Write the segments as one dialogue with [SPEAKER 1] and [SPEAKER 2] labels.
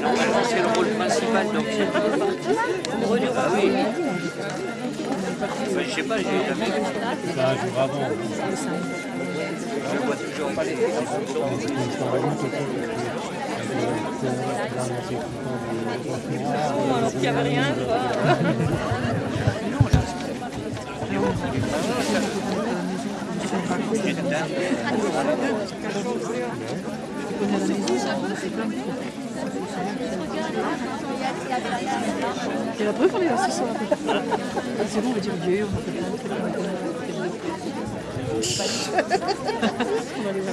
[SPEAKER 1] Normalement, c'est le rôle principal, donc c'est ah oui. Je sais pas, j'ai jamais vu. Je vois toujours pas les
[SPEAKER 2] alors qu'il n'y avait rien, quoi. Et la preuve, on est là ce soir. C'est bon, on va dire Dieu, on va faire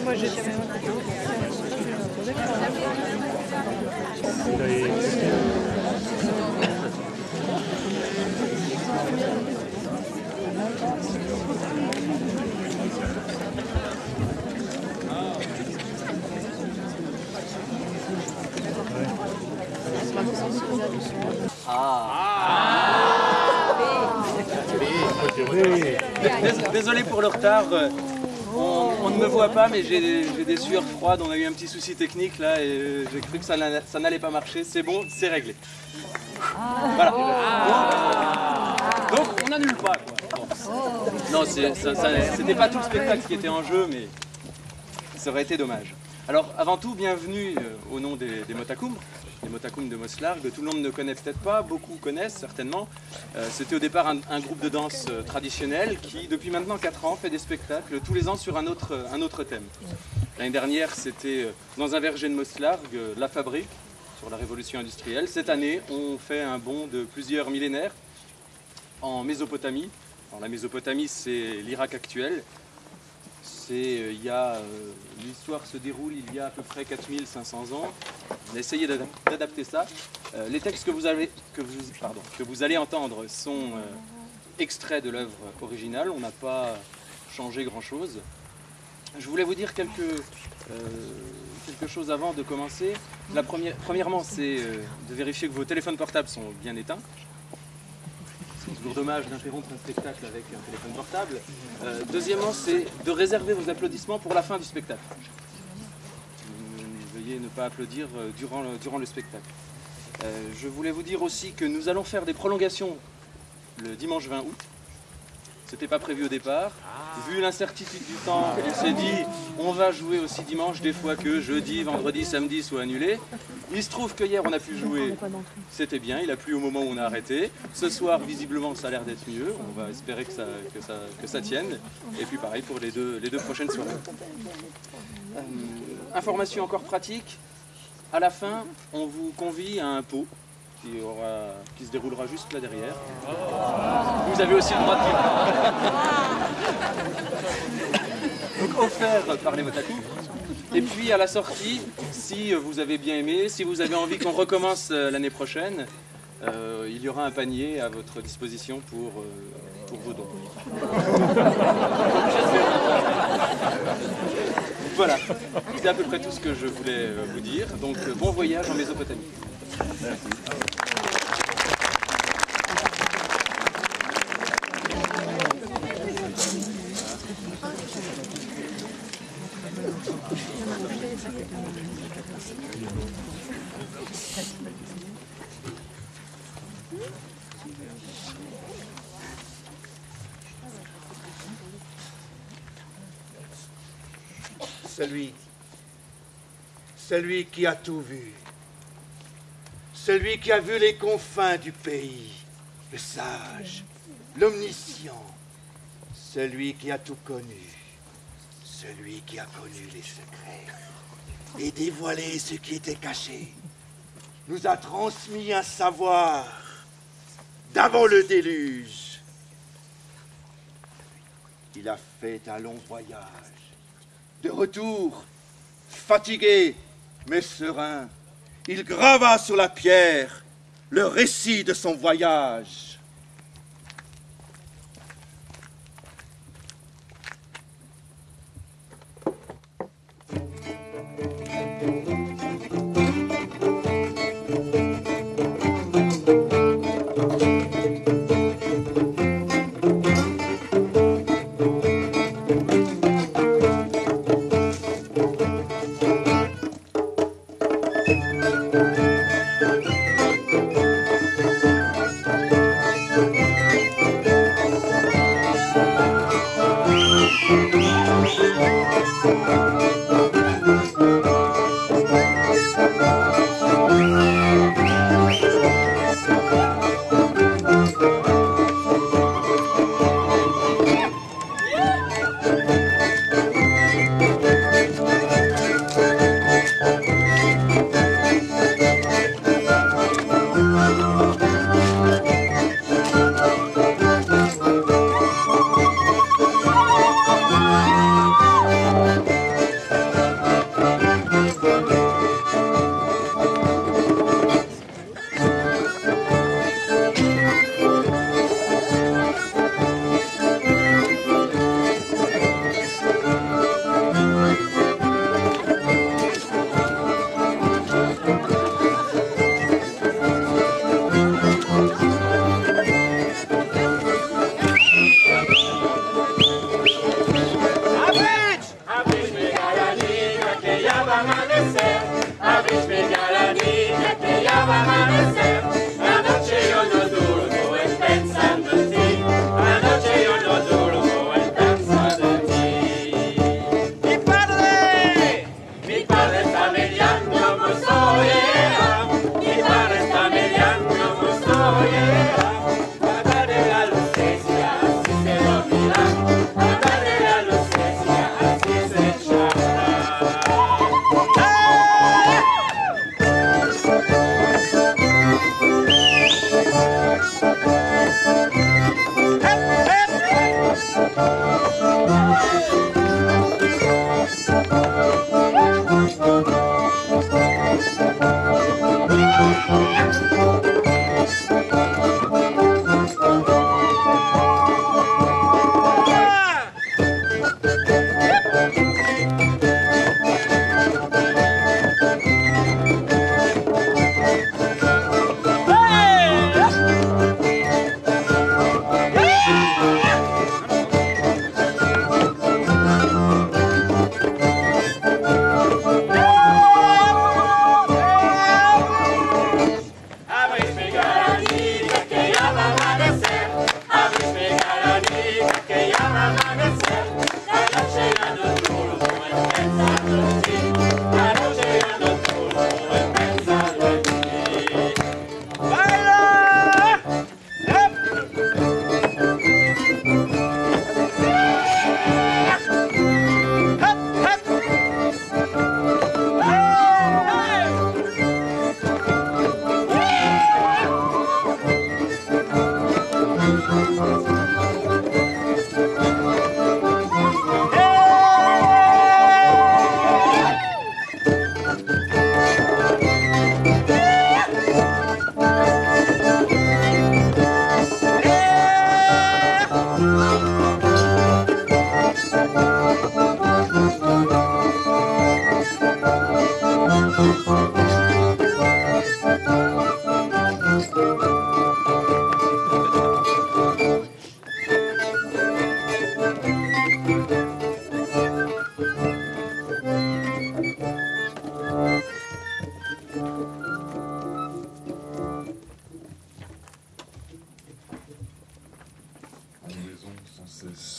[SPEAKER 2] moi, j'ai jamais
[SPEAKER 3] Désolé pour le retard, on ne me voit pas mais j'ai des sueurs froides, on a eu un petit souci technique là et j'ai cru que ça n'allait pas marcher, c'est bon, c'est réglé. Voilà. Donc on n'annule pas quoi. Bon. Non, c'était pas tout le spectacle qui était en jeu mais ça aurait été dommage. Alors avant tout, bienvenue au nom des Motacoumes. Les Motacoumes de Moslargues, tout le monde ne connaît peut-être pas, beaucoup connaissent certainement. C'était au départ un groupe de danse traditionnel qui, depuis maintenant 4 ans, fait des spectacles tous les ans sur un autre thème. L'année dernière, c'était dans un verger de Moslargues, La Fabrique, sur la révolution industrielle. Cette année, on fait un bond de plusieurs millénaires en Mésopotamie. Alors, la Mésopotamie, c'est l'Irak actuel. L'histoire se déroule il y a à peu près 4500 ans. On a essayé d'adapter ça. Les textes que vous allez entendre sont extraits de l'œuvre originale. On n'a pas changé grand-chose. Je voulais vous dire quelque chose avant de commencer. Premièrement, c'est de vérifier que vos téléphones portables sont bien éteints. C'est toujours dommage d'interrompre un spectacle avec un téléphone portable. Deuxièmement, c'est de réserver vos applaudissements pour la fin du spectacle. Veuillez ne pas applaudir durant le spectacle. Je voulais vous dire aussi que nous allons faire des prolongations le dimanche 20 août. C'était pas prévu au départ. Vu l'incertitude du temps, on s'est dit on va jouer aussi dimanche, des fois que jeudi, vendredi, samedi soit annulé. Il se trouve que hier on a pu jouer, c'était bien, il a plu au moment où on a arrêté. Ce soir, visiblement, ça a l'air d'être mieux. On va espérer que ça tienne. Et puis pareil pour les deux prochaines soirées. Information encore pratique. À la fin, on vous convie à un pot qui se déroulera juste là derrière. Vous avez aussi le droit de dire. Donc offert par les Motacoumes. Et puis à la sortie, si vous avez bien aimé, si vous avez envie qu'on recommence l'année prochaine, il y aura un panier à votre disposition pour vos dons. Voilà, c'est à peu près tout ce que je voulais vous dire. Donc bon voyage en Mésopotamie. Merci.
[SPEAKER 4] Celui qui a tout vu, celui qui a vu les confins du pays, le sage, l'omniscient, celui qui a tout connu, celui qui a connu les secrets et dévoilé ce qui était caché, nous a transmis un savoir d'avant le déluge. Il a fait un long voyage. De retour, fatigué mais serein, il grava sur la pierre le récit de son voyage.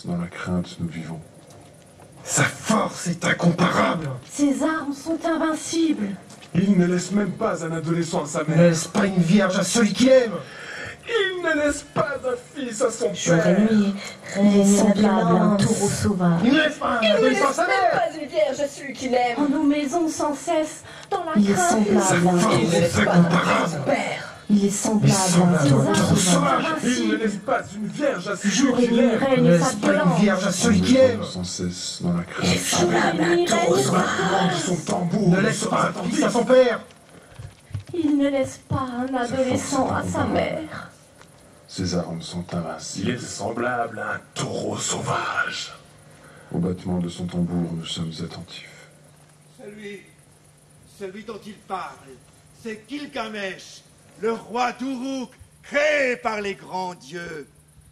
[SPEAKER 5] Dans la crainte, nous vivons. Sa force est incomparable.
[SPEAKER 6] Ses armes sont invincibles.
[SPEAKER 5] Il ne laisse même pas un adolescent à sa
[SPEAKER 7] Ne
[SPEAKER 5] mère.
[SPEAKER 7] laisse pas une vierge à celui qu'il aime.
[SPEAKER 5] Il ne laisse pas un fils à son
[SPEAKER 6] Jour et
[SPEAKER 5] père.
[SPEAKER 6] nuit, il est semblable à un taureau sauvage.
[SPEAKER 7] Il ne laisse pas un adolescent à sa mère.
[SPEAKER 8] pas une vierge à celui qu'il aime.
[SPEAKER 6] En nous maisons sans cesse dans la Il est crainte.
[SPEAKER 7] Sa
[SPEAKER 6] Semblable à un
[SPEAKER 7] force
[SPEAKER 6] taureau.
[SPEAKER 7] est incomparable.
[SPEAKER 8] Père.
[SPEAKER 6] Il est semblable à un
[SPEAKER 7] taureau
[SPEAKER 6] taureau
[SPEAKER 7] sauvage.
[SPEAKER 5] Il ne
[SPEAKER 6] invincible.
[SPEAKER 5] laisse pas une vierge à celui
[SPEAKER 6] Jour et
[SPEAKER 5] qu'il
[SPEAKER 6] nuit
[SPEAKER 5] aime.
[SPEAKER 7] Ne
[SPEAKER 6] règne
[SPEAKER 7] laisse
[SPEAKER 6] sa
[SPEAKER 7] pas une
[SPEAKER 6] violence.
[SPEAKER 7] vierge à celui qu'il aime.
[SPEAKER 5] Sans cesse dans la
[SPEAKER 7] Il est
[SPEAKER 5] crainte.
[SPEAKER 7] semblable à un taureau sauvage.
[SPEAKER 5] Son tambour
[SPEAKER 7] Ne laisse pas un fils à son père.
[SPEAKER 6] Il ne laisse pas un adolescent à sa mère.
[SPEAKER 5] Ses armes sont invincibles. Il est semblable à un taureau sauvage. Au battement de son tambour, nous sommes attentifs.
[SPEAKER 4] Celui dont il parle, c'est Gilgamesh, le roi d'Uruk, créé par les grands dieux.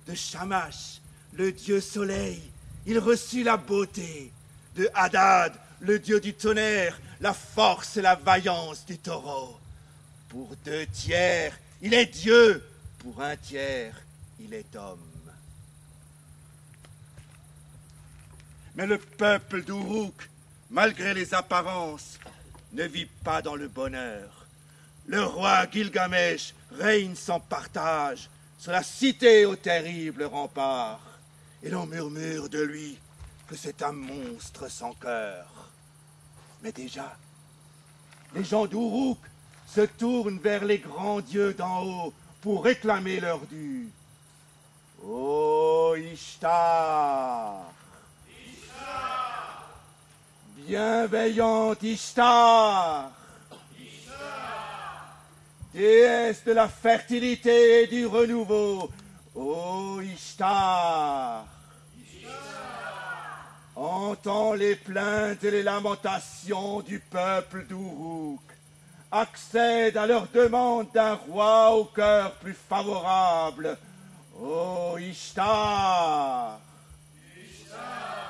[SPEAKER 4] De Shamash, le dieu soleil, il reçut la beauté. De Hadad, le dieu du tonnerre, la force et la vaillance du taureau. Pour 2 tiers, il est Dieu. Pour 1 tiers, il est homme. Mais le peuple d'Uruk, malgré les apparences, ne vit pas dans le bonheur. Le roi Gilgamesh règne sans partage sur la cité aux terribles remparts. Et l'on murmure de lui que c'est un monstre sans cœur. Mais déjà, les gens d'Uruk se tournent vers les grands dieux d'en haut pour réclamer leur dû. Ô Ishtar! Ishtar! Bienveillante Ishtar! Ishtar! Déesse de la fertilité et du renouveau, ô Ishtar! Ishtar! Entends les plaintes et les lamentations du peuple d'Uruk. Accède à leur demande d'un roi au cœur plus favorable. Ô Ishtar! Ishtar!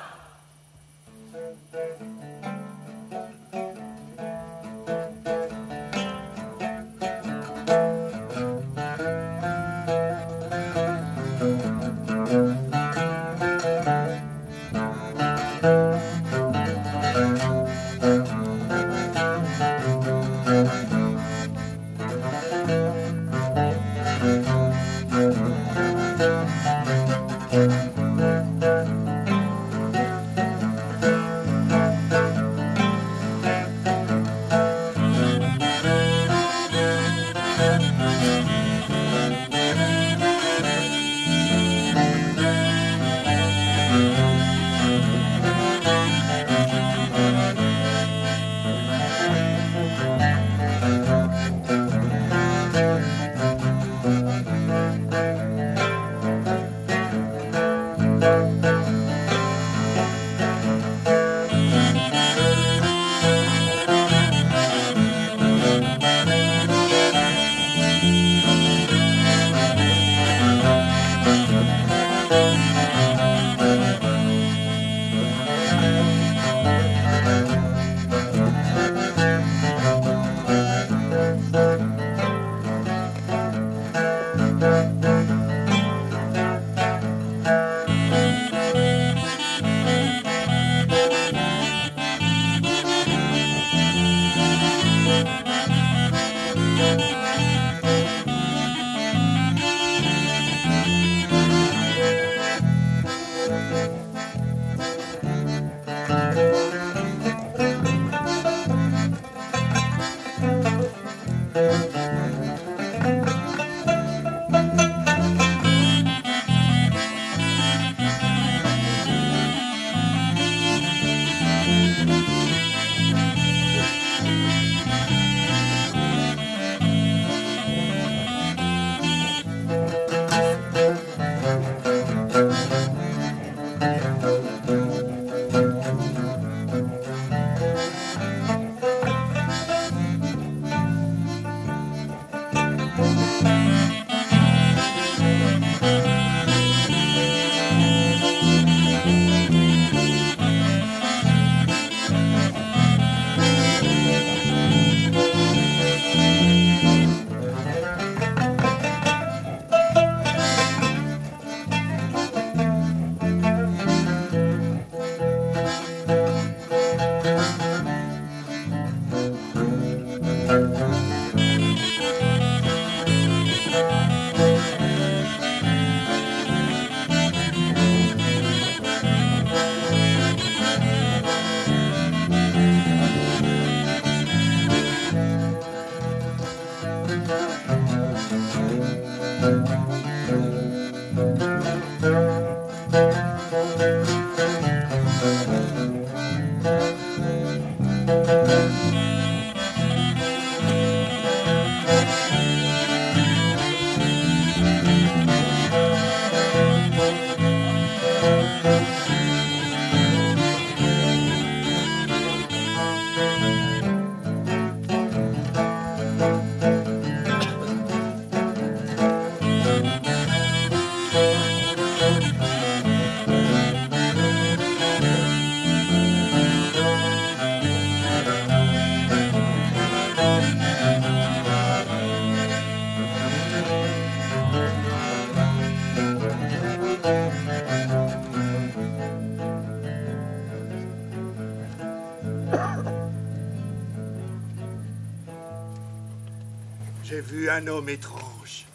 [SPEAKER 4] j'ai vu un homme étrange,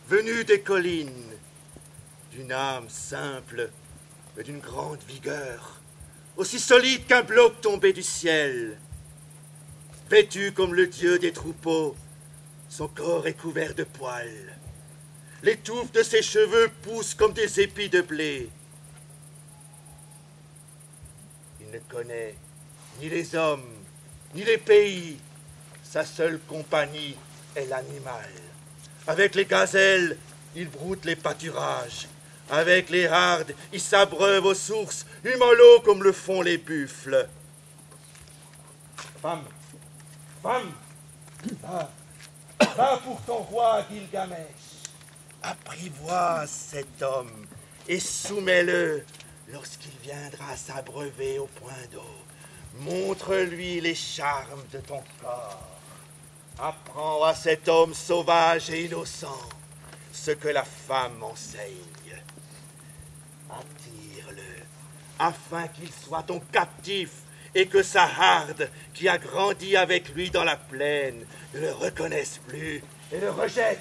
[SPEAKER 4] venu des collines, d'une âme simple et d'une grande vigueur, aussi solide qu'un bloc tombé du ciel. Vêtu comme le dieu des troupeaux, son corps est couvert de poils. Les touffes de ses cheveux poussent comme des épis de blé. Il ne connaît ni les hommes, ni les pays. Sa seule compagnie est l'animal. Avec les gazelles, il broute les pâturages. Avec les hardes, il s'abreuve aux sources, humant l'eau comme le font les buffles. Femme, femme, va pour ton roi Gilgamesh. Apprivoise cet homme et soumets-le lorsqu'il viendra s'abreuver au point d'eau. Montre-lui les charmes de ton corps. Apprends à cet homme sauvage et innocent ce que la femme enseigne. Attire-le afin qu'il soit ton captif et que sa harde, qui a grandi avec lui dans la plaine, ne le reconnaisse plus et le rejette.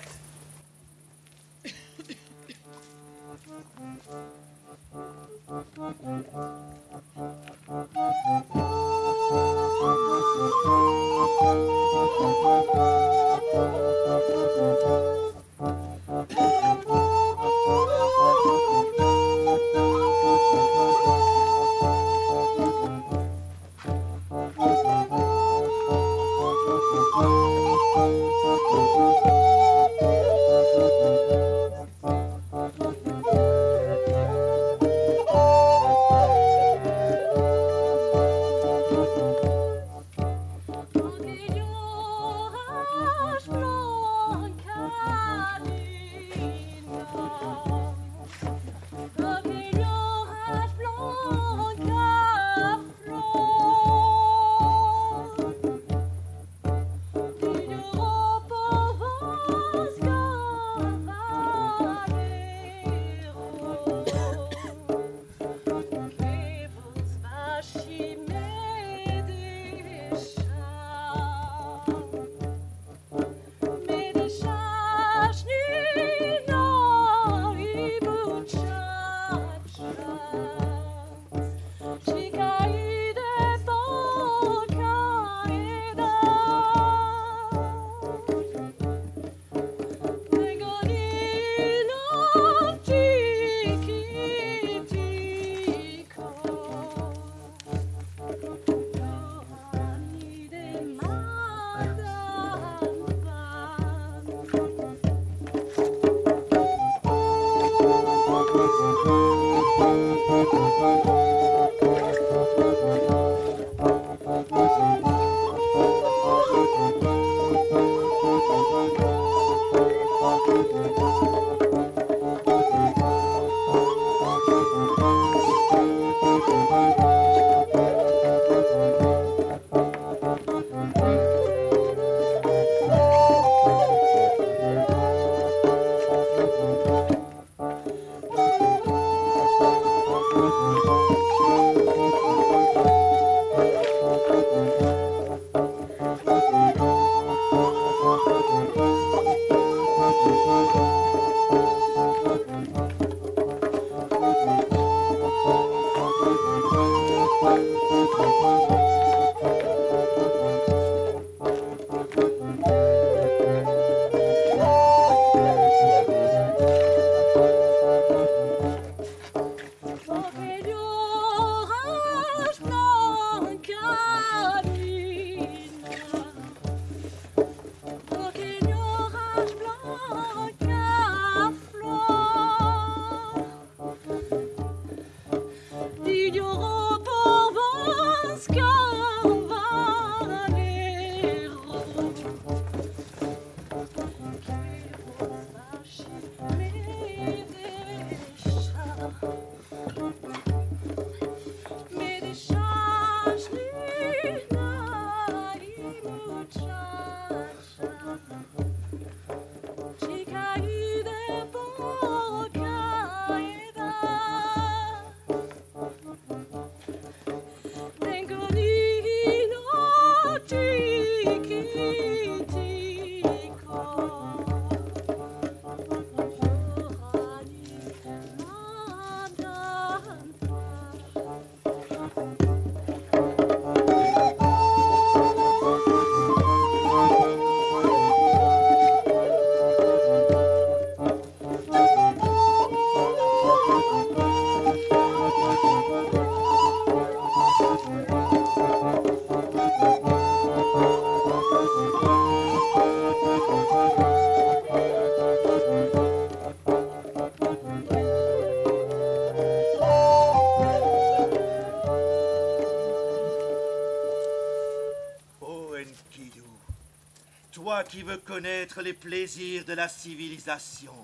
[SPEAKER 4] qui veux connaître les plaisirs de la civilisation,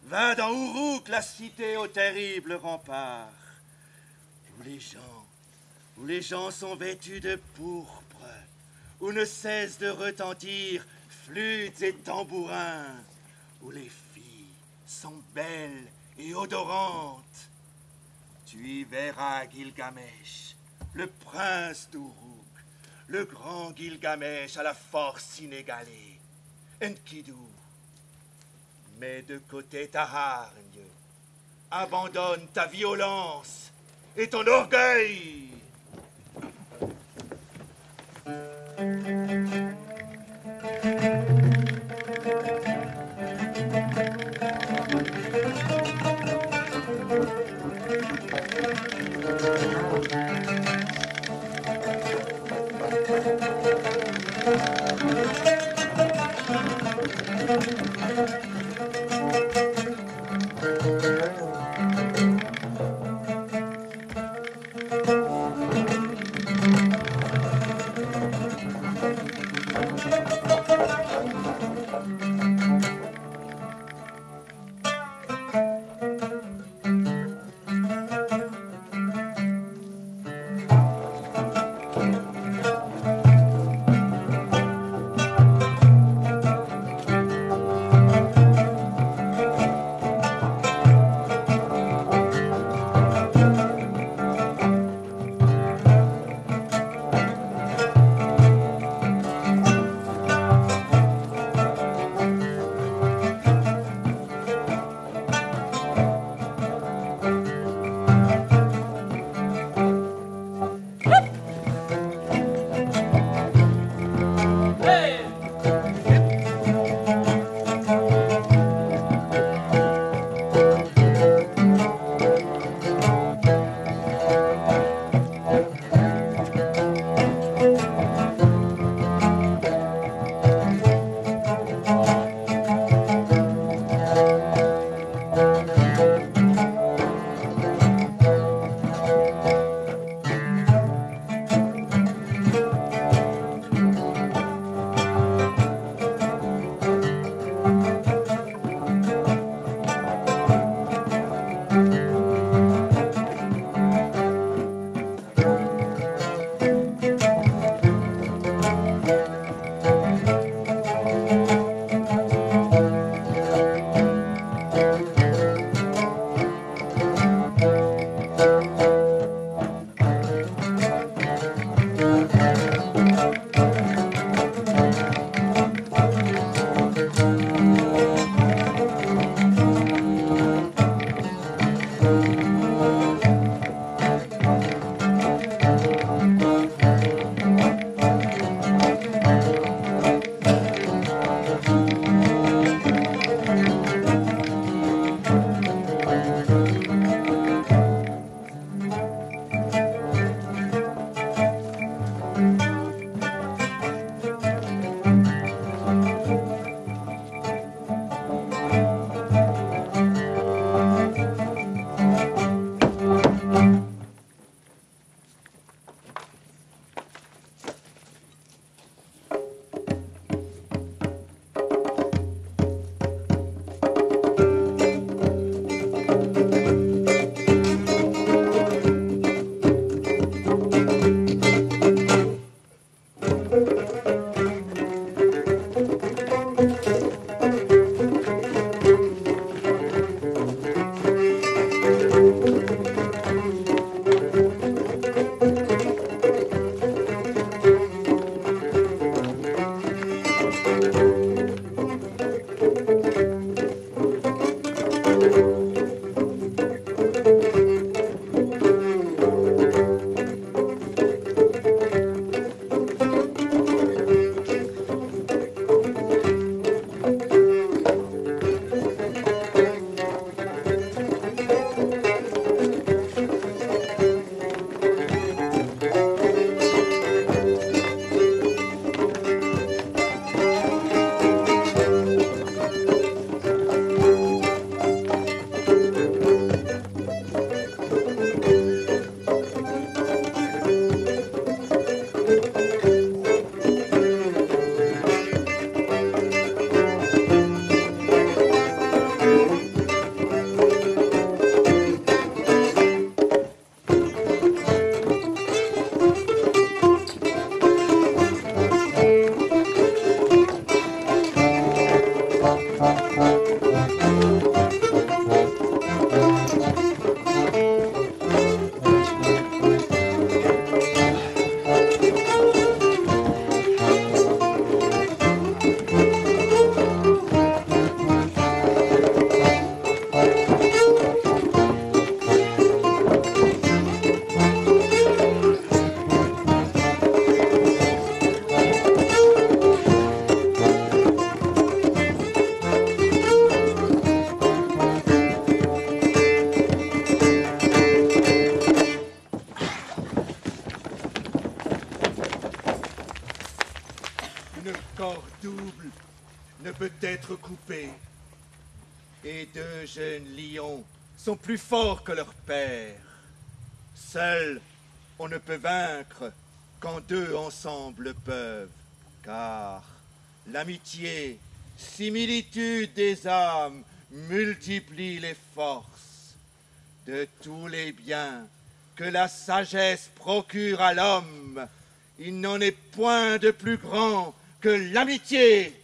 [SPEAKER 4] va dans Uruk, la cité aux terribles remparts, où les gens sont vêtus de pourpre, où ne cessent de retentir flûtes et tambourins, où les filles sont belles et odorantes. Tu y verras Gilgamesh, le prince d'Uruk, le grand Gilgamesh à la force inégalée, Enkidu. Mets de côté ta hargne, abandonne ta violence et ton orgueil. mort double ne peut être coupée. Et 2 jeunes lions sont plus forts que leur père. Seul, on ne peut vaincre quand 2 ensemble peuvent. Car l'amitié, similitude des âmes, multiplie les forces. De tous les biens que la sagesse procure à l'homme, il n'en est point de plus grand que l'amitié.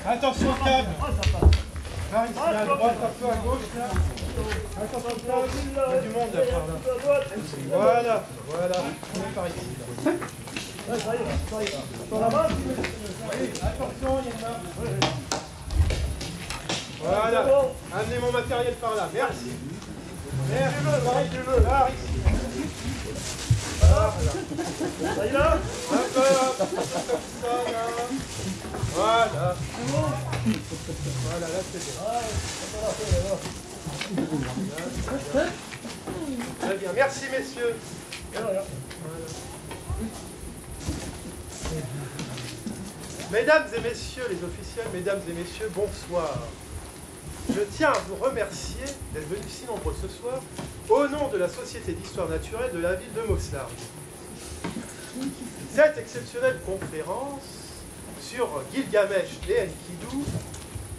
[SPEAKER 8] Attention, câble. Par ici, à droite, un peu à gauche, là. Attention, câble. Il y a du monde, là, par là. Voilà, voilà. On est par ici, là. Ça ira. Oui, attention, il y en a. Voilà. Amenez mon matériel par là. Merci. Merci. Par ici. Voilà. Ça ira. Un peu, comme ça, là. Voilà. Voilà, là c'est bien. Très bien, merci messieurs. Voilà. Mesdames et messieurs les officiels, mesdames et messieurs, bonsoir. Je tiens à vous remercier d'être venus si nombreux ce soir au nom de la Société d'Histoire Naturelle de la ville de Moslar. Cette exceptionnelle conférence sur Gilgamesh et Enkidu,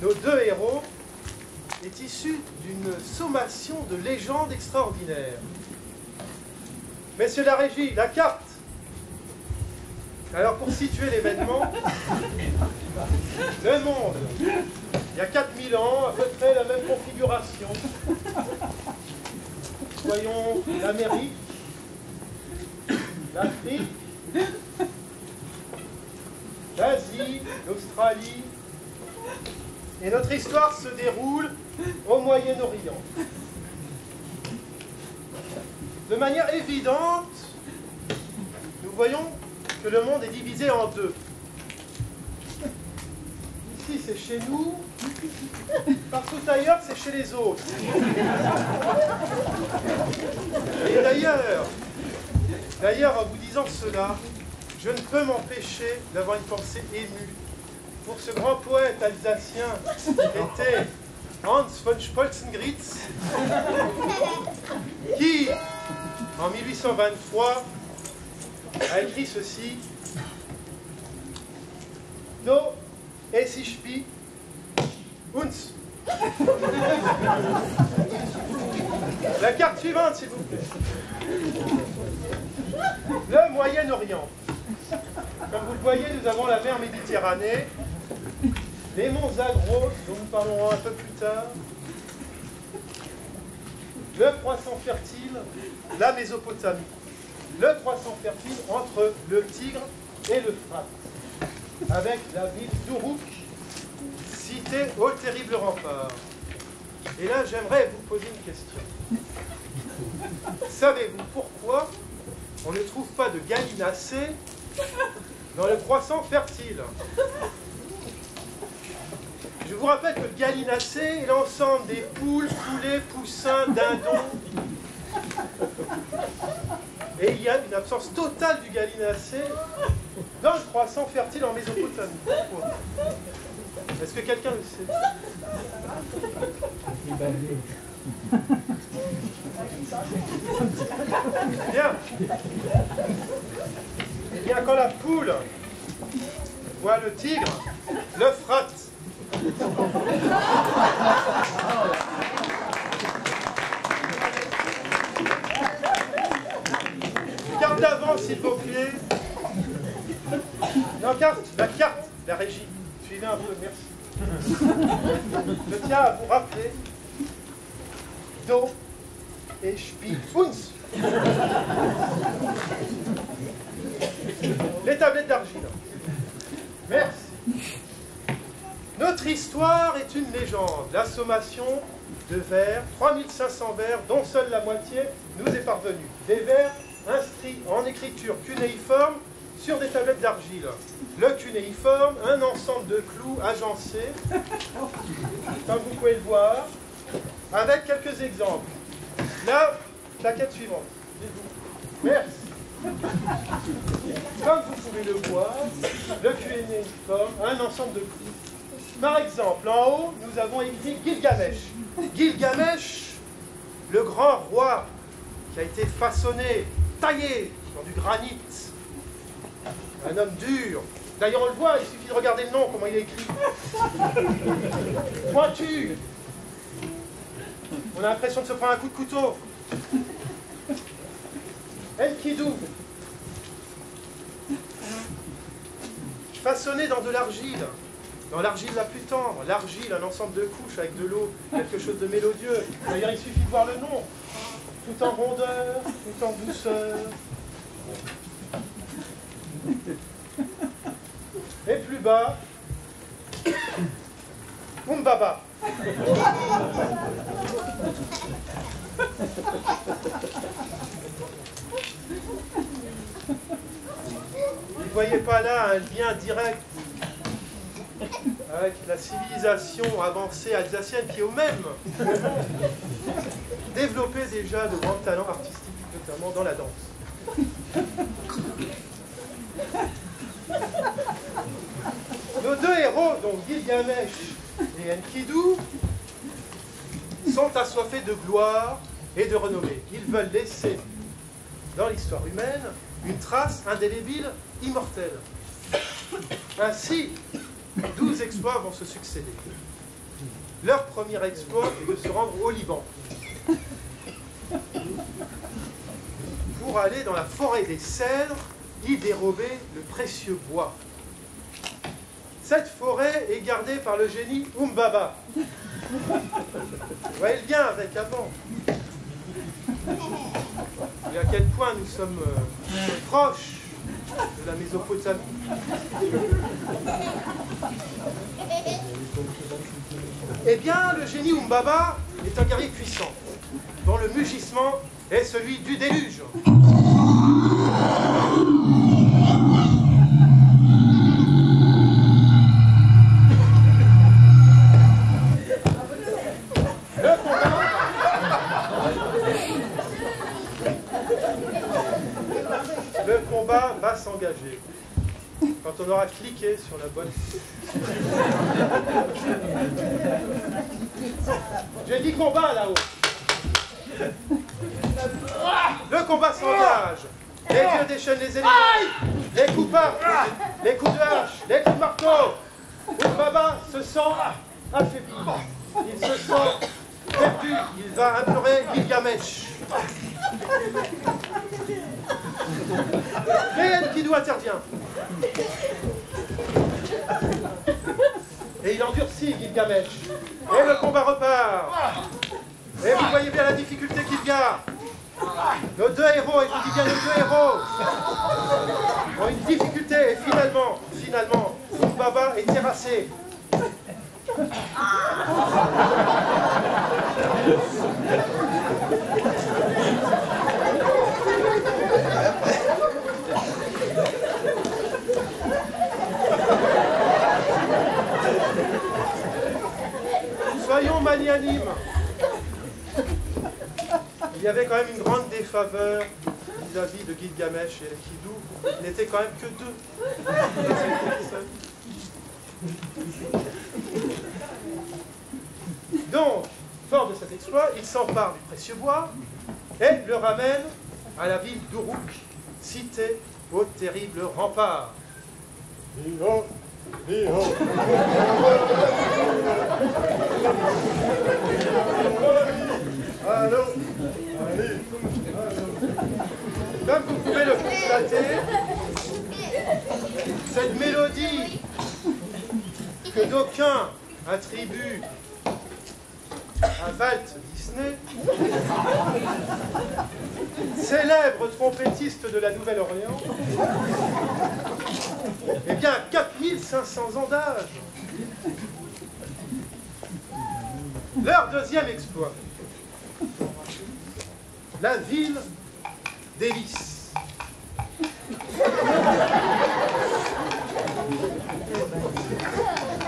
[SPEAKER 8] nos 2 héros, est issue d'une sommation de légendes extraordinaires. Messieurs de la régie, la carte. Alors pour situer l'événement, le monde, il y a 4000 ans, à peu près la même configuration. Voyons l'Amérique, l'Afrique, l'Asie, l'Australie, et notre histoire se déroule au Moyen-Orient. De manière évidente, nous voyons que le monde est divisé en 2. Ici, c'est chez nous, partout ailleurs, c'est chez les autres. Et d'ailleurs, en vous disant cela, je ne peux m'empêcher d'avoir une pensée émue pour ce grand poète alsacien qui était Hans von Spolzengritz, qui, en 1823, a écrit ceci. No es ich bi uns. La carte suivante, s'il vous plaît. Le Moyen-Orient. Comme vous le voyez, nous avons la mer Méditerranée, les monts Zagros, dont nous parlerons un peu plus tard, le croissant fertile, la Mésopotamie. Le croissant fertile entre le Tigre et l'Euphrate, avec la ville d'Uruk, citée au terrible rempart. Et là, j'aimerais vous poser une question. Savez-vous pourquoi on ne trouve pas de gallinacés dans le croissant fertile? Je vous rappelle que le gallinacé est l'ensemble des poules, poulets, poussins, dindons. Et il y a une absence totale du gallinacé dans le croissant fertile en Mésopotamie. Pourquoi? Est-ce que quelqu'un le sait? Bien. Eh bien, quand la poule voit le tigre, l'Euphrate, carte d'avant, s'il vous plaît. Non, la carte, la régie. Suivez un peu, merci. Je tiens à vous rappeler Do et Spi uns. Les tablettes d'argile. Merci. Notre histoire est une légende. La sommation de vers, 3500 vers, dont seule la moitié nous est parvenue. Des vers inscrits en écriture cunéiforme sur des tablettes d'argile. Le cunéiforme, un ensemble de clous agencés, comme vous pouvez le voir, avec quelques exemples. La plaquette suivante. Merci. Comme vous pouvez le voir, le cunéiforme, un ensemble de clous. Par exemple, en haut, nous avons écrit Gilgamesh. Gilgamesh, le grand roi qui a été façonné, taillé dans du granit. Un homme dur. D'ailleurs, on le voit, il suffit de regarder le nom, comment il est écrit. Pointu. On a l'impression de se prendre un coup de couteau. Enkidu. Façonné dans de l'argile. Dans l'argile la plus tendre. L'argile, un ensemble de couches avec de l'eau, quelque chose de mélodieux. D'ailleurs, il suffit de voir le nom. Tout en rondeur, tout en douceur. Et plus bas, Umbaba. Vous ne voyez pas là un lien direct avec la civilisation avancée alsacienne qui, au même moment, développait déjà de grands talents artistiques, notamment dans la danse. Nos deux héros, donc Gilgamesh et Enkidu, sont assoiffés de gloire et de renommée. Ils veulent laisser dans l'histoire humaine une trace indélébile, immortelle. Ainsi, 12 exploits vont se succéder. Leur premier exploit est de se rendre au Liban pour aller dans la forêt des cèdres y dérober le précieux bois. Cette forêt est gardée par le génie Umbaba. Vous voyez le lien avec avant. Et à quel point nous sommes proches de la Mésopotamie. Eh bien, le génie Umbaba est un guerrier puissant, dont le mugissement est celui du déluge. Le combat va s'engager quand on aura cliqué sur la bonne. J'ai dit combat là-haut. Le combat s'engage. Les dieux déchaînent les ennemis. Les coups partent, les coups de hache, les coups de marteau. Baba se sent affaibli. Il se sent perdu. Il va implorer Gilgamesh. Mais Enkidu intervient. Et il endurcit Gilgamesh. Et le combat repart. Et vous voyez bien la difficulté qu'il y a. Nos deux héros, et je vous dis bien nos deux héros, ont une difficulté et finalement, Baba est terrassé. Soyons magnanimes. Il y avait quand même une grande défaveur vis-à-vis de Gilgamesh et Enkidu. Il n'était quand même que deux. Donc, fort de cet exploit, il s'empare du précieux bois et le ramène à la ville d'Uruk, cité au terrible rempart. Allô. Comme vous pouvez le constater, cette mélodie que d'aucuns attribuent à Walt Disney, célèbre trompettiste de la Nouvelle-Orléans, eh bien, 4500 ans d'âge. Leur deuxième exploit, la ville d'Hélice.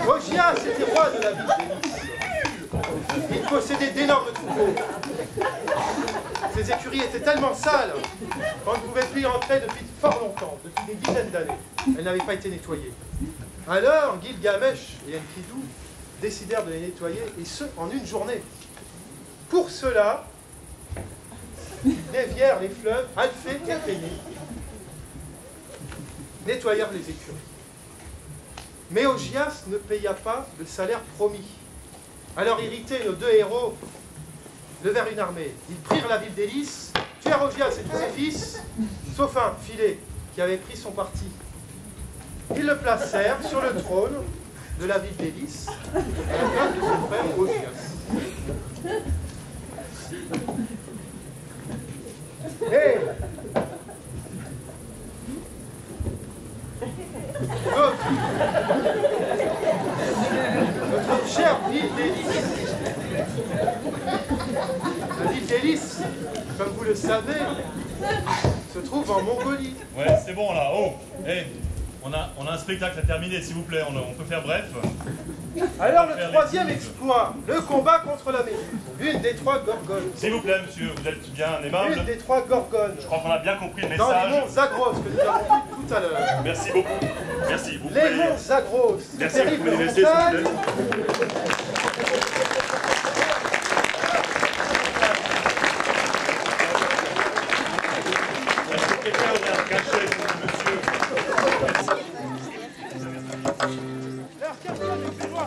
[SPEAKER 8] Augias était roi de la ville d'Hélice. Il possédait d'énormes troupeaux. Ses écuries étaient tellement sales qu'on ne pouvait plus y entrer depuis fort longtemps, depuis des dizaines d'années. Elles n'avaient pas été nettoyées. Alors Gilgamesh et Enkidu décidèrent de les nettoyer, et ce, en une journée. Pour cela, ils dévièrent les fleuves Alphée et Péné, nettoyèrent les écuries. Mais Augias ne paya pas le salaire promis. Alors irrités, nos deux héros levèrent une armée. Ils prirent la ville d'Hélice, tuèrent Augias et tous ses fils, sauf un, Philée, qui avait pris son parti. Ils le placèrent sur le trône de la ville d'Hélice, à la place de son frère Augias. Et notre chère ville d'Hélice, la ville d'Hélice, comme vous le savez, se trouve en Mongolie.
[SPEAKER 9] Ouais, c'est bon là. Oh, hey, on a un spectacle à terminer, s'il vous plaît. On peut faire bref.
[SPEAKER 8] Alors le troisième exploit, le combat contre la Méduse, l'une des trois gorgones.
[SPEAKER 9] S'il vous plaît, monsieur, vous êtes bien aimable.
[SPEAKER 8] L'une des trois gorgones.
[SPEAKER 9] Je crois qu'on a bien compris le
[SPEAKER 8] Dans
[SPEAKER 9] message.
[SPEAKER 8] les monts Zagros que nous avons vus tout à l'heure.
[SPEAKER 9] Merci beaucoup. Merci. Vous
[SPEAKER 8] Les
[SPEAKER 9] pouvez...
[SPEAKER 8] monts Zagros,
[SPEAKER 9] Merci,
[SPEAKER 8] terrible
[SPEAKER 9] vous pouvez les laisser, s'il
[SPEAKER 8] montagne.
[SPEAKER 9] vous plaît. Est-ce que quelqu'un a un cachet, monsieur?
[SPEAKER 8] Leur quatrième exploit.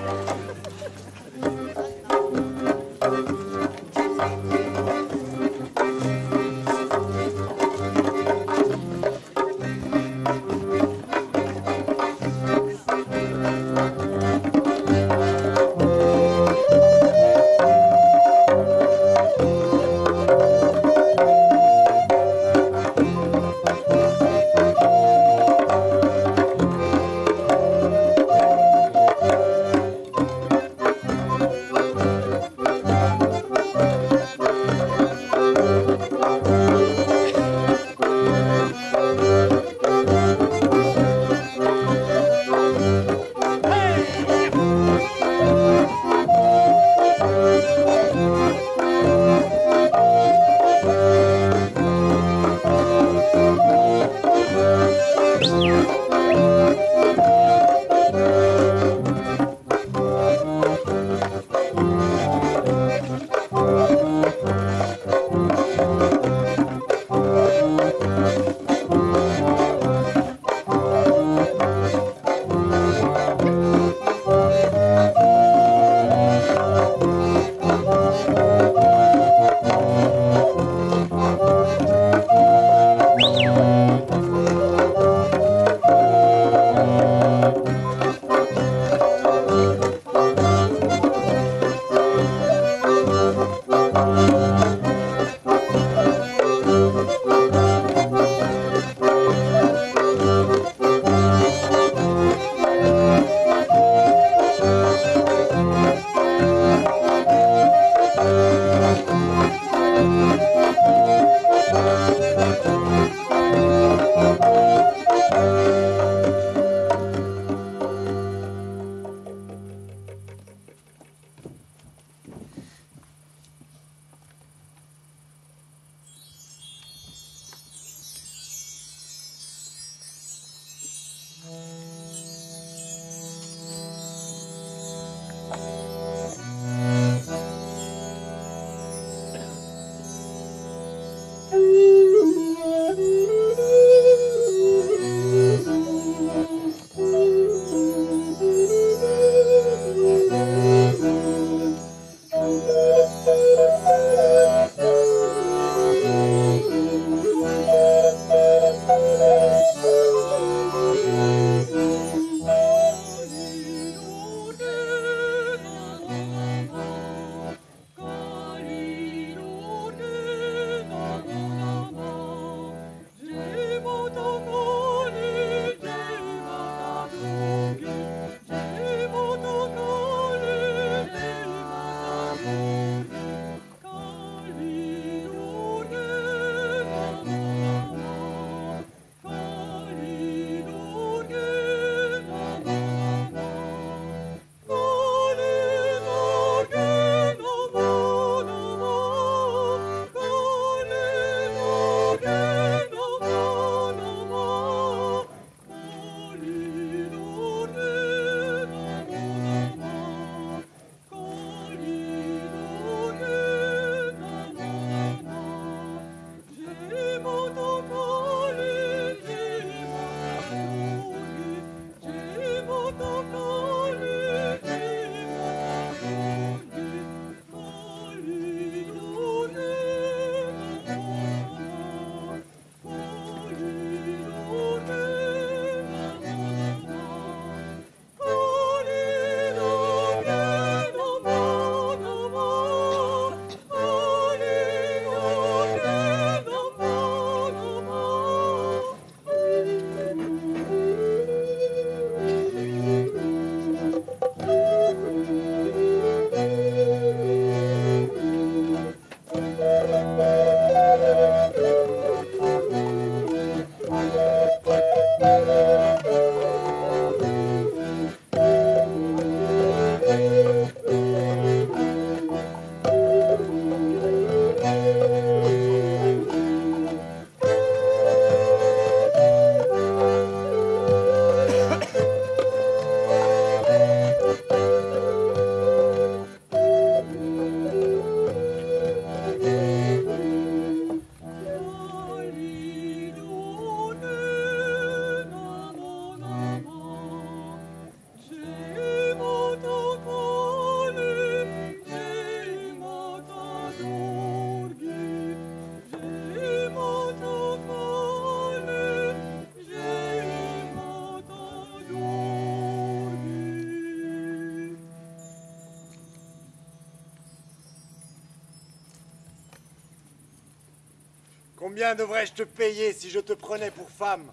[SPEAKER 4] Combien devrais-je te payer si je te prenais pour femme?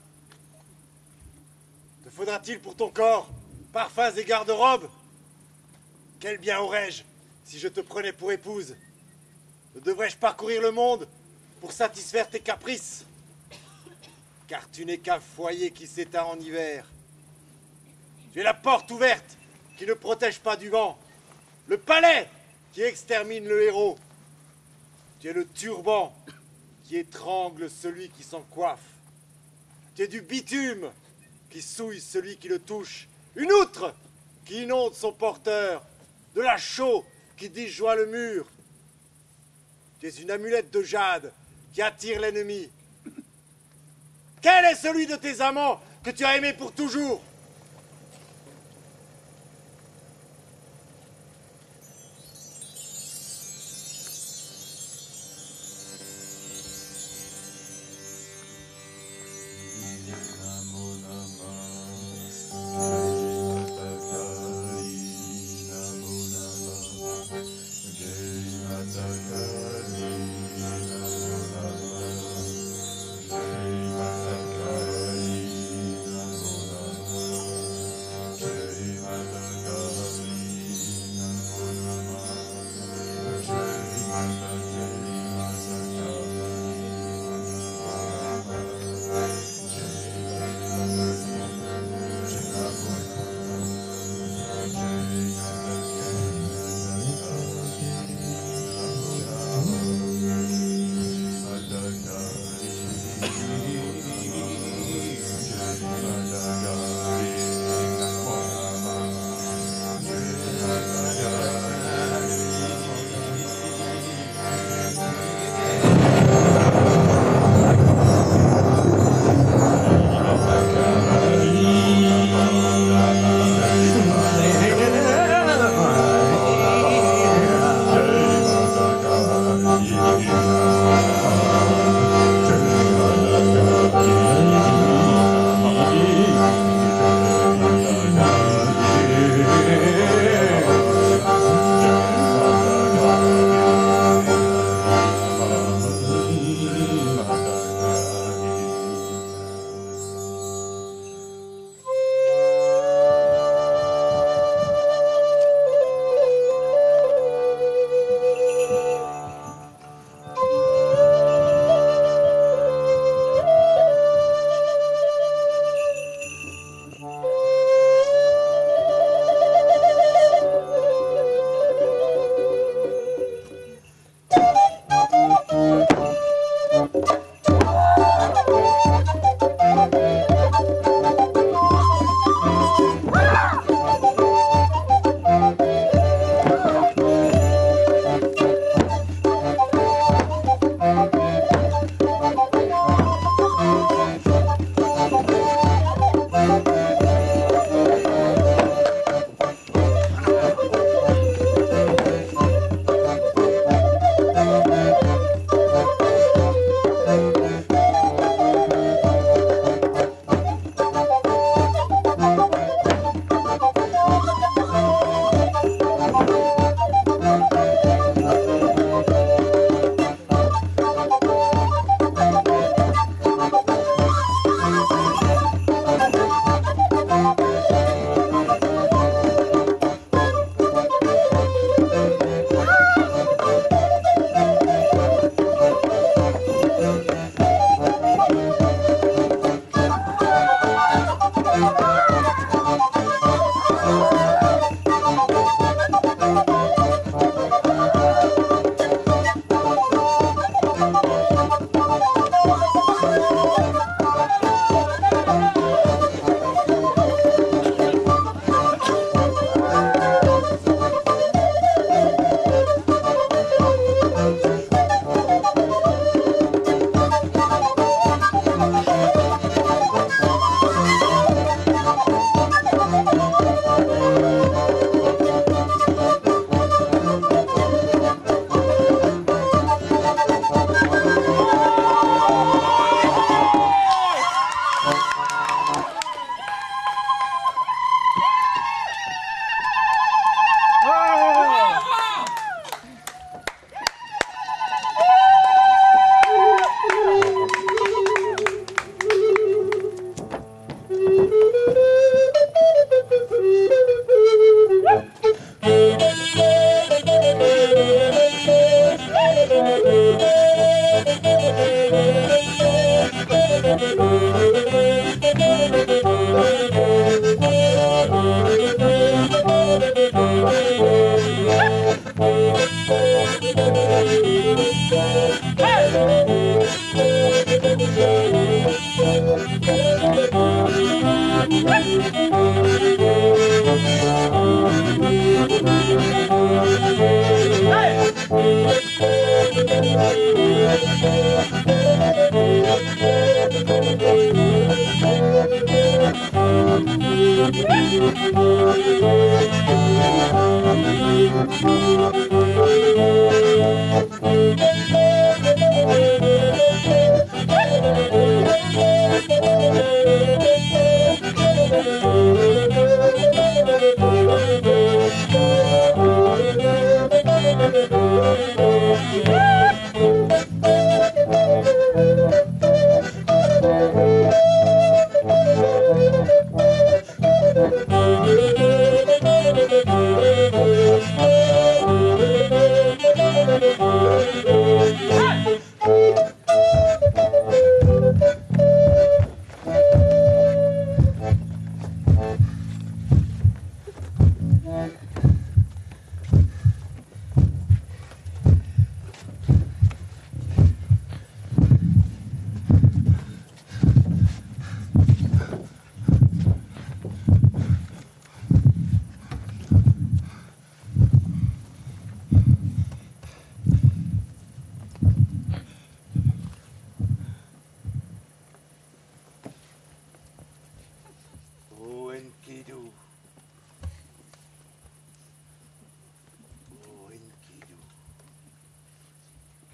[SPEAKER 4] Te faudra-t-il pour ton corps parfums et garde-robes? Quel bien aurais-je si je te prenais pour épouse? Ne devrais-je parcourir le monde pour satisfaire tes caprices? Car tu n'es qu'un foyer qui s'éteint en hiver. Tu es la porte ouverte qui ne protège pas du vent, le palais qui extermine le héros. Tu es le turban qui étrangle celui qui s'en coiffe. Tu es du bitume qui souille celui qui le touche, une outre qui inonde son porteur, de la chaux qui disjoint le mur. Tu es une amulette de jade qui attire l'ennemi. Quel est celui de tes amants que tu as aimé pour toujours?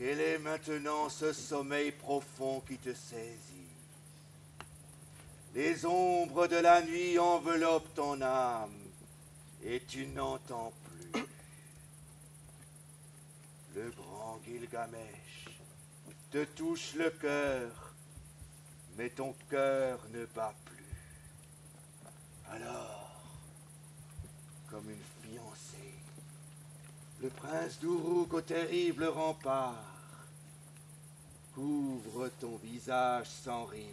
[SPEAKER 4] Quel est maintenant ce sommeil profond qui te saisit? Les ombres de la nuit enveloppent ton âme et tu n'entends plus. Le grand Gilgamesh te touche le cœur, mais ton cœur ne bat plus. Alors, comme une fiancée, le prince d'Uruk au terrible rempart couvre ton visage sans rides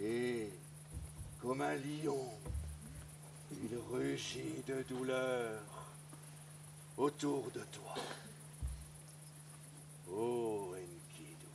[SPEAKER 4] et, comme un lion, il rugit de douleur autour de toi. Oh Enkidu.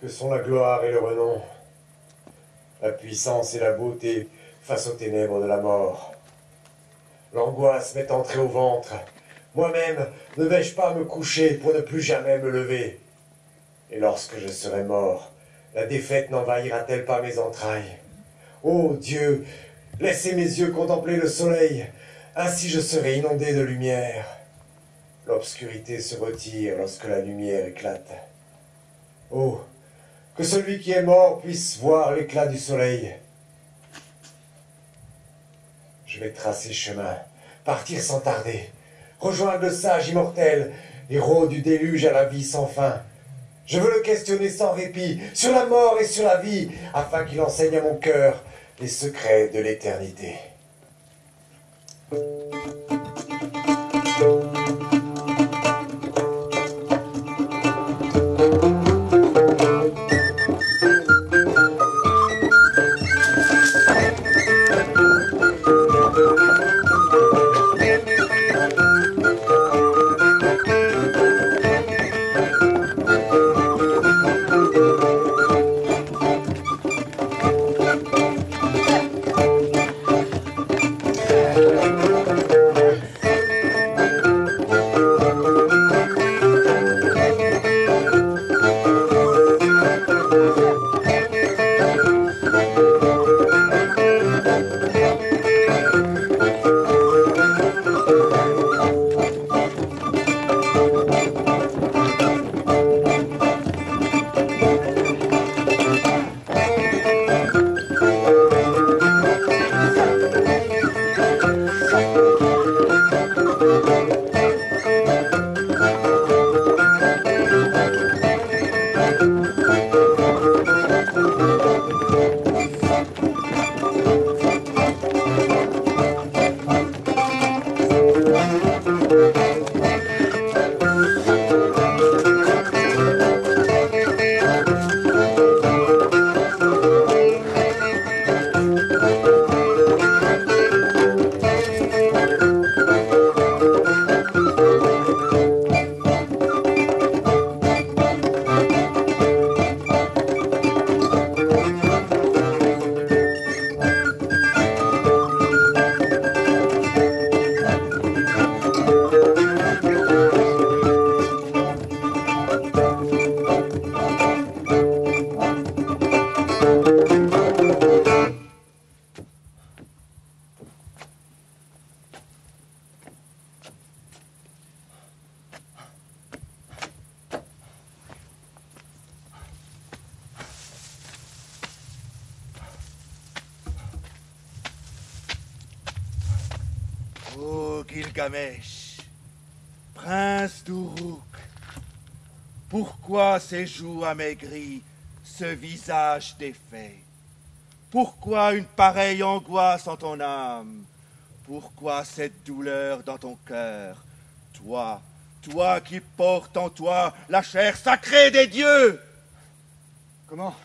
[SPEAKER 10] Que sont la gloire et le renom, la puissance et la beauté face aux ténèbres de la mort. L'angoisse m'est entrée au ventre. Moi-même, ne vais-je pas me coucher pour ne plus jamais me lever? Et lorsque je serai mort, la défaite n'envahira-t-elle pas mes entrailles? Ô Dieu, laissez mes yeux contempler le soleil, ainsi je serai inondé de lumière. L'obscurité se retire lorsque la lumière éclate. Oh, que celui qui est mort puisse voir l'éclat du soleil. Je vais tracer chemin, partir sans tarder, rejoindre le sage immortel, héros du déluge à la vie sans fin. Je veux le questionner sans répit, sur la mort et sur la vie, afin qu'il enseigne à mon cœur les secrets de l'éternité.
[SPEAKER 4] Ô Gilgamesh, prince d'Uruk, pourquoi ces joues amaigries, ce visage défait? Pourquoi une pareille angoisse en ton âme? Pourquoi cette douleur dans ton cœur? Toi, toi qui portes en toi la chair sacrée des dieux!
[SPEAKER 10] Comment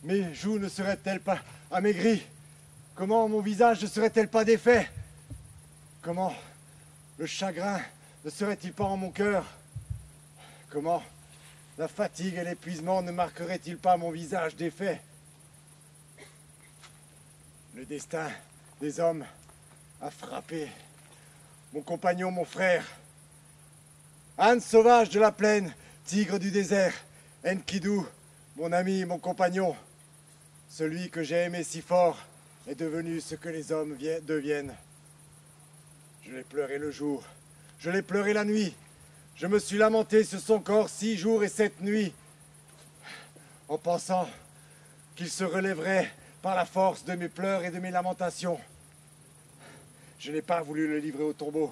[SPEAKER 10] mes joues ne seraient-elles pas amaigries?
[SPEAKER 4] Comment mon visage ne serait-elle pas défait? Comment le chagrin ne serait-il pas en mon cœur? Comment la fatigue et l'épuisement ne marqueraient-ils pas mon visage défait? Le destin des hommes a frappé mon compagnon, mon frère. Âne sauvage de la plaine, tigre du désert, Enkidu, mon ami, mon compagnon, celui que j'ai aimé si fort, est devenu ce que les hommes deviennent. Je l'ai pleuré le jour, je l'ai pleuré la nuit, je me suis lamenté sur son corps 6 jours et 7 nuits, en pensant qu'il se relèverait par la force de mes pleurs et de mes lamentations. Je n'ai pas voulu le livrer au tombeau.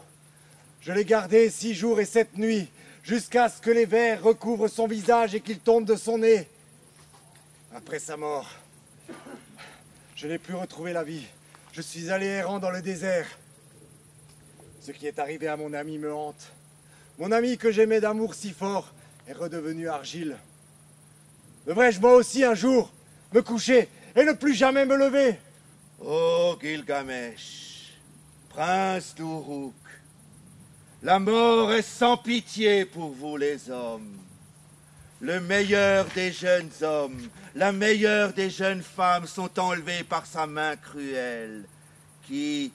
[SPEAKER 4] Je l'ai gardé 6 jours et 7 nuits, jusqu'à ce que les vers recouvrent son visage et qu'il tombe de son nez. Après sa mort, je n'ai plus retrouvé la vie. Je suis allé errant dans le désert. Ce qui est arrivé à mon ami me hante. Mon ami que j'aimais d'amour si fort est redevenu argile. Devrais-je moi aussi un jour me coucher et ne plus jamais me lever?
[SPEAKER 11] Ô Gilgamesh, prince d'Uruk, la mort est sans pitié pour vous les hommes. Le meilleur des jeunes hommes, la meilleure des jeunes femmes sont enlevés par sa main cruelle. Qui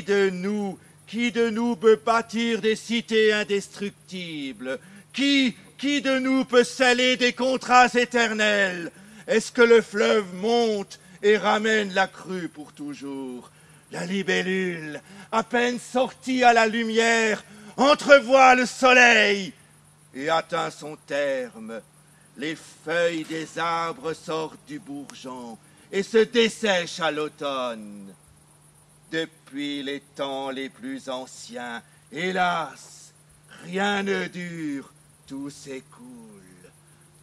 [SPEAKER 11] de nous peut bâtir des cités indestructibles? Qui de nous peut sceller des contrats éternels? Est-ce que le fleuve monte et ramène la crue pour toujours? La libellule, à peine sortie à la lumière, entrevoit le soleil et atteint son terme. Les feuilles des arbres sortent du bourgeon et se dessèchent à l'automne. Depuis les temps les plus anciens, hélas, rien ne dure, tout s'écoule.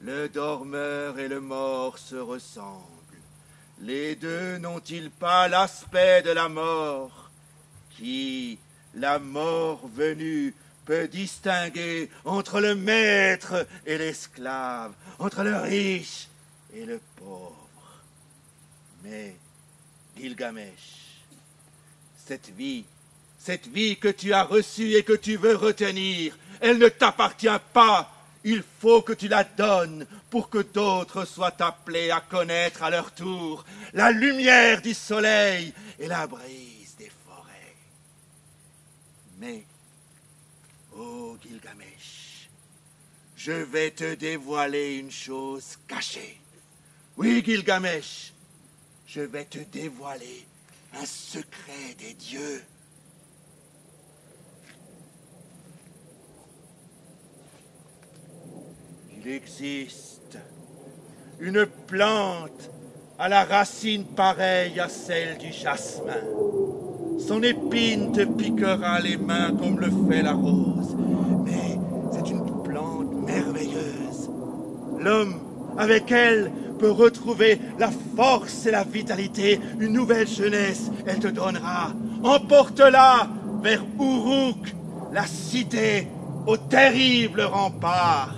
[SPEAKER 11] Le dormeur et le mort se ressemblent. Les deux n'ont-ils pas l'aspect de la mort? Qui, la mort venue, peut distinguer entre le maître et l'esclave, entre le riche et le pauvre? Mais, Gilgamesh, cette vie que tu as reçue et que tu veux retenir, elle ne t'appartient pas. Il faut que tu la donnes pour que d'autres soient appelés à connaître à leur tour la lumière du soleil et la brise des forêts. Mais, ô Gilgamesh, je vais te dévoiler une chose cachée. Oui, Gilgamesh, je vais te dévoiler un secret des dieux. Il existe une plante à la racine pareille à celle du jasmin. Son épine te piquera les mains comme le fait la rose, mais c'est une plante merveilleuse. L'homme, avec elle, peut retrouver la force et la vitalité, une nouvelle jeunesse, elle te donnera. Emporte-la vers Uruk, la cité aux terribles remparts.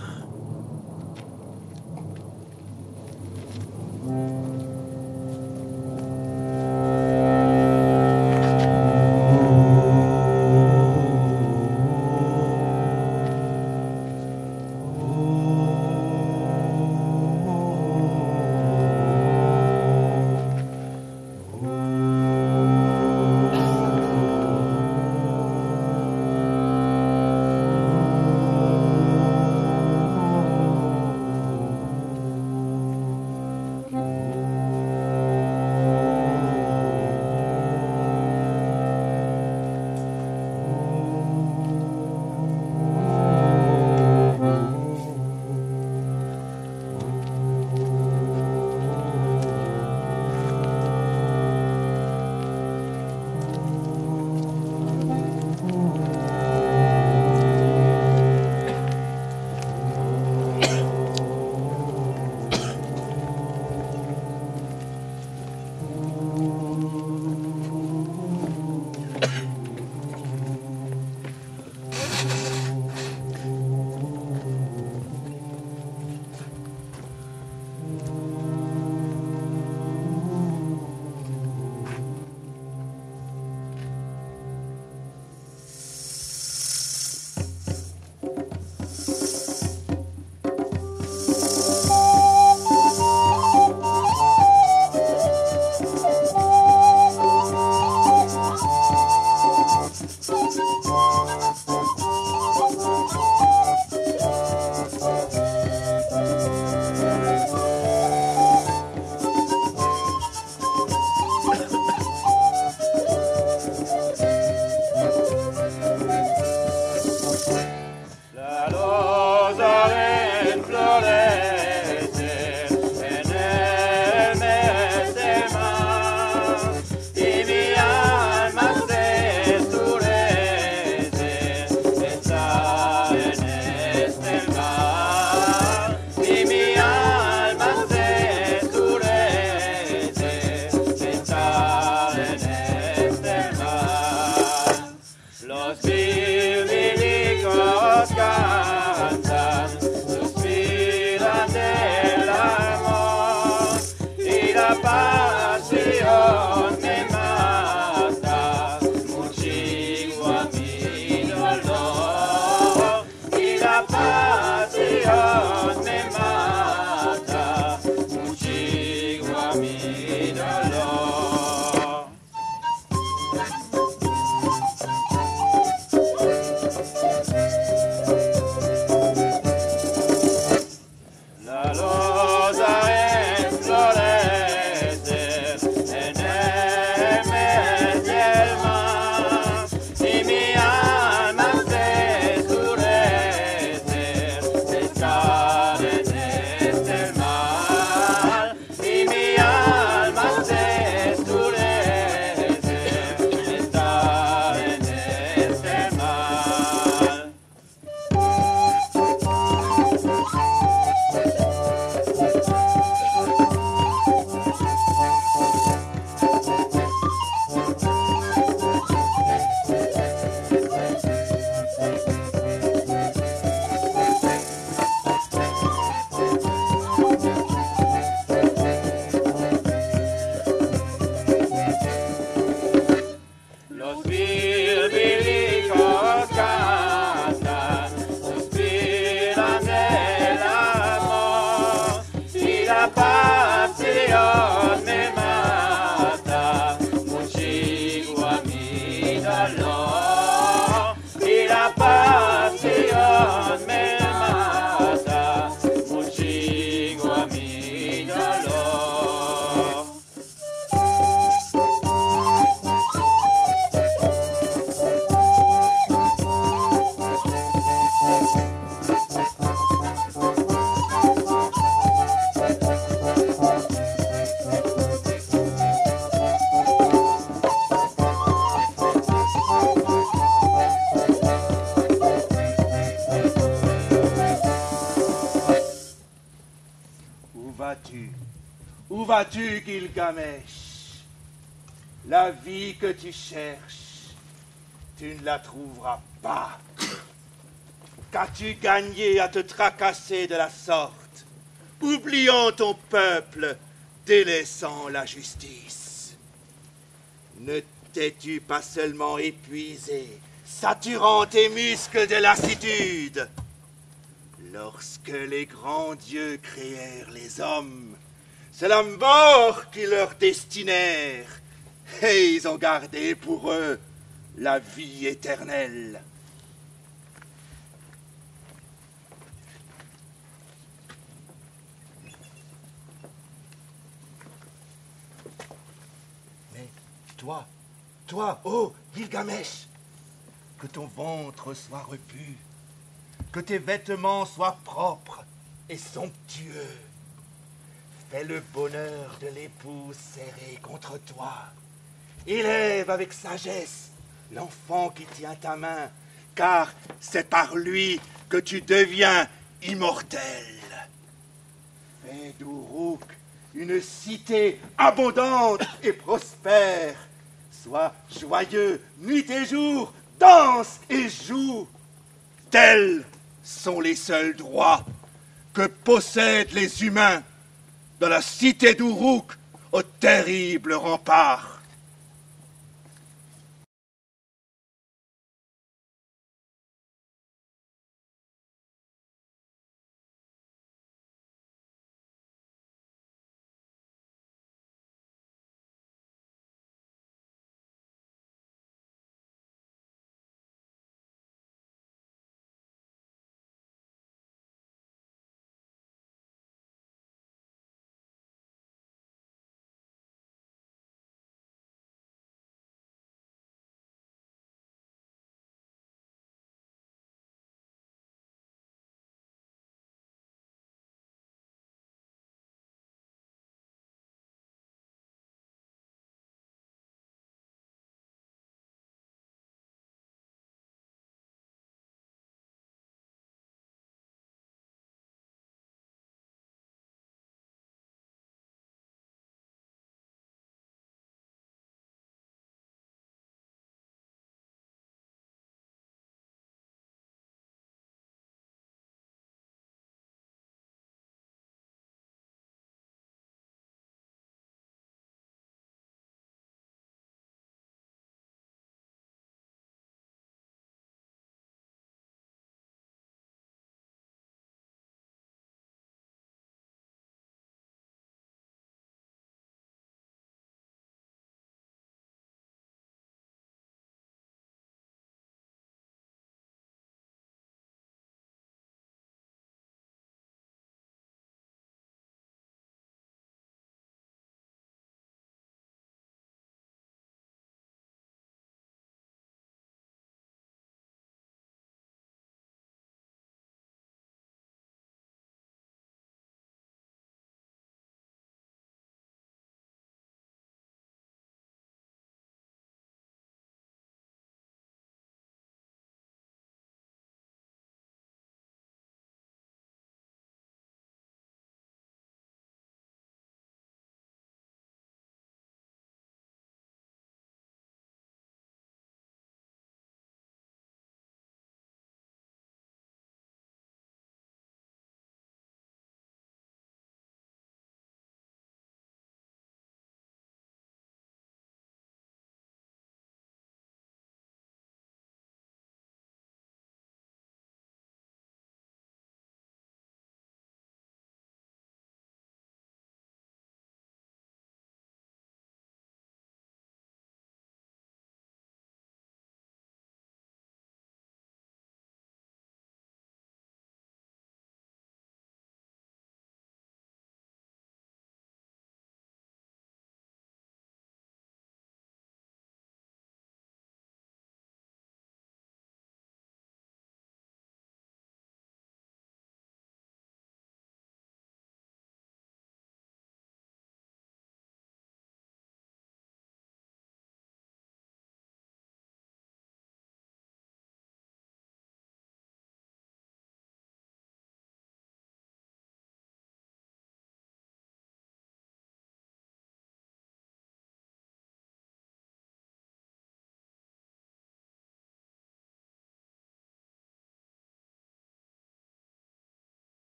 [SPEAKER 11] vas-tu, Gilgamesh? La vie que tu cherches, tu ne la trouveras pas. Qu'as-tu gagné à te tracasser de la sorte, oubliant ton peuple, délaissant la justice? Ne t'es-tu pas seulement épuisé, saturant tes muscles de lassitude? Lorsque les grands dieux créèrent les hommes, c'est la mort qui leur destinèrent, et ils ont gardé pour eux la vie éternelle. Mais toi, oh Gilgamesh, que ton ventre soit repu, que tes vêtements soient propres et somptueux. Fais le bonheur de l'épouse serrée contre toi. Élève avec sagesse l'enfant qui tient ta main, car c'est par lui que tu deviens immortel. Fais d'Uruk une cité abondante et prospère. Sois joyeux nuit et jour, danse et joue. Tels sont les seuls droits que possèdent les humains dans la cité d'Uruk au terrible rempart.